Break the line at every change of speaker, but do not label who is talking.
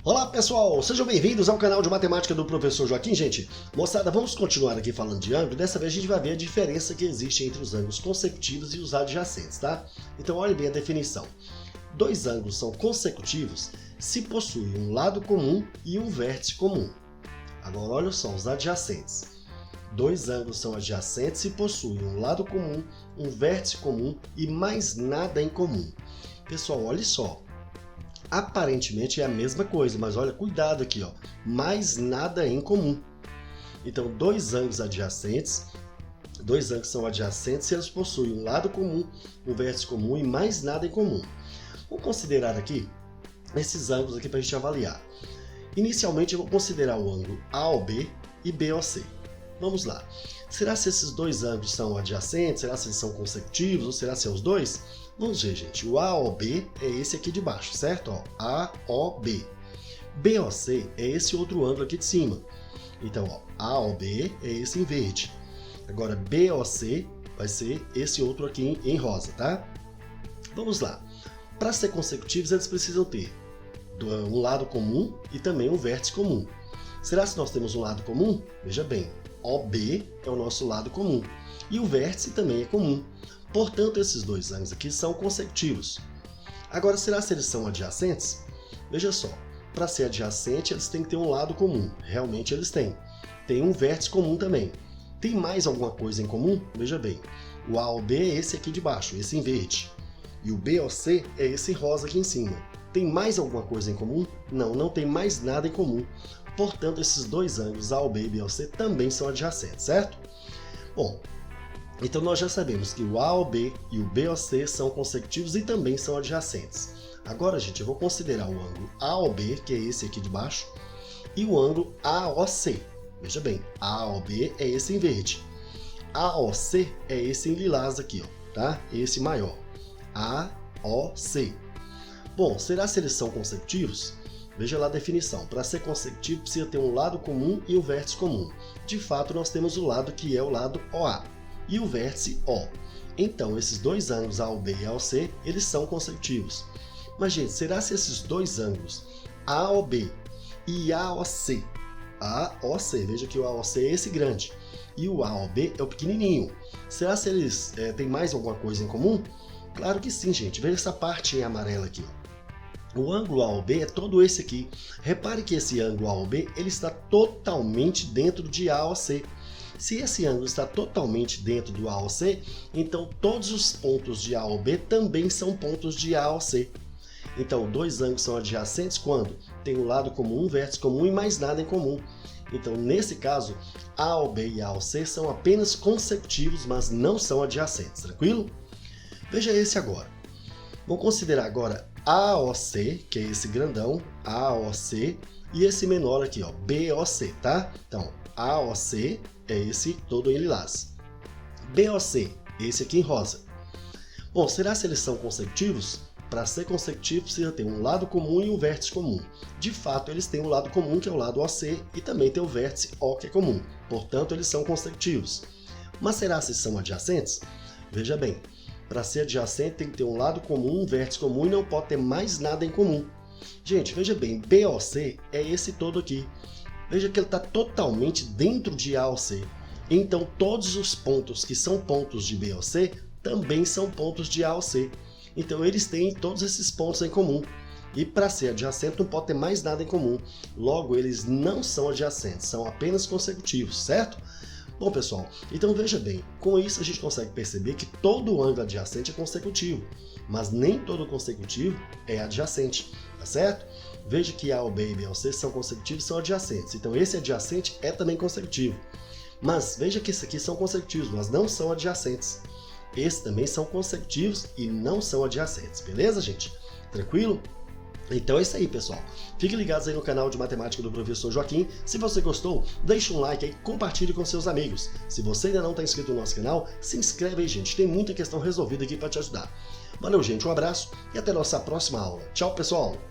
Olá pessoal, sejam bem-vindos ao canal de matemática do professor Joaquim. Gente, moçada, vamos continuar aqui falando de ângulo. Dessa vez a gente vai ver a diferença que existe entre os ângulos consecutivos e os adjacentes, tá? Então olhe bem a definição. Dois ângulos são consecutivos se possuem um lado comum e um vértice comum. Agora olha só os adjacentes. Dois ângulos são adjacentes se possuem um lado comum, um vértice comum e mais nada em comum. Pessoal, olha só. Aparentemente é a mesma coisa, mas olha, cuidado aqui, ó, mais nada em comum. Então, dois ângulos são adjacentes se eles possuem um lado comum, um vértice comum e mais nada em comum. Vou considerar aqui esses ângulos aqui para a gente avaliar. Inicialmente eu vou considerar o ângulo AOB e BOC. Vamos lá. Será se esses dois ângulos são adjacentes? Será se eles são consecutivos? Ou será se é os dois? Vamos ver, gente. O AOB é esse aqui de baixo, certo? Ó, AOB. BOC é esse outro ângulo aqui de cima. Então, ó, AOB é esse em verde. Agora, BOC vai ser esse outro aqui em rosa, tá? Vamos lá. Para ser consecutivos, eles precisam ter um lado comum e também um vértice comum. Será se nós temos um lado comum? Veja bem, OB é o nosso lado comum. E o vértice também é comum. Portanto, esses dois ângulos aqui são consecutivos. Agora, será se eles são adjacentes? Veja só, para ser adjacente, eles têm que ter um lado comum. Realmente eles têm. Tem um vértice comum também. Tem mais alguma coisa em comum? Veja bem, o AOB é esse aqui de baixo, esse em verde. E o BOC é esse rosa aqui em cima. Tem mais alguma coisa em comum? Não, não tem mais nada em comum. Portanto, esses dois ângulos, AOB e BOC, também são adjacentes, certo? Bom, então nós já sabemos que o AOB e o BOC são consecutivos e também são adjacentes. Agora, gente, eu vou considerar o ângulo AOB, que é esse aqui de baixo, e o ângulo AOC. Veja bem, AOB é esse em verde. AOC é esse em lilás aqui, ó, tá? Esse maior. AOC. Bom, será se eles são consecutivos? Veja lá a definição. Para ser consecutivo, precisa ter um lado comum e um vértice comum. De fato, nós temos o lado que é o lado OA e o vértice O. Então, esses dois ângulos AOB e AOC, eles são consecutivos. Mas, gente, será se esses dois ângulos AOB e AOC, veja que o AOC é esse grande e o AOB é o pequenininho, será se eles têm mais alguma coisa em comum? Claro que sim, gente. Veja essa parte em amarelo aqui, ó. O ângulo AOB é todo esse aqui. Repare que esse ângulo AOB ele está totalmente dentro de AOC. Se esse ângulo está totalmente dentro do AOC, então todos os pontos de AOB também são pontos de AOC. Então, dois ângulos são adjacentes quando tem um lado comum, um vértice comum e mais nada em comum. Então, nesse caso, AOB e AOC são apenas consecutivos, mas não são adjacentes, tranquilo? Veja esse agora. Vamos considerar agora AOC, que é esse grandão, AOC, e esse menor aqui, ó, BOC, tá? Então, AOC é esse todo em lilás. BOC, esse aqui em rosa. Bom, será se eles são consecutivos? Para ser consecutivo, precisa ter um lado comum e um vértice comum. De fato, eles têm um lado comum, que é o lado OC, e também tem o vértice O, que é comum. Portanto, eles são consecutivos. Mas será se são adjacentes? Veja bem, para ser adjacente tem que ter um lado comum, um vértice comum e não pode ter mais nada em comum. Gente, veja bem, BOC é esse todo aqui. Veja que ele está totalmente dentro de AOC. Então, todos os pontos que são pontos de BOC também são pontos de AOC. Então, eles têm todos esses pontos em comum. E para ser adjacente não pode ter mais nada em comum. Logo, eles não são adjacentes, são apenas consecutivos, certo? Bom, pessoal, então veja bem, com isso a gente consegue perceber que todo ângulo adjacente é consecutivo, mas nem todo consecutivo é adjacente, tá certo? Veja que AOB e BOC são consecutivos e são adjacentes, então esse adjacente é também consecutivo. Mas veja que esses aqui são consecutivos, mas não são adjacentes. Esses também são consecutivos e não são adjacentes, beleza, gente? Tranquilo? Então é isso aí, pessoal. Fiquem ligados aí no canal de matemática do professor Joaquim. Se você gostou, deixa um like aí, compartilhe com seus amigos. Se você ainda não está inscrito no nosso canal, se inscreve aí, gente. Tem muita questão resolvida aqui para te ajudar. Valeu, gente. Um abraço e até a nossa próxima aula. Tchau, pessoal!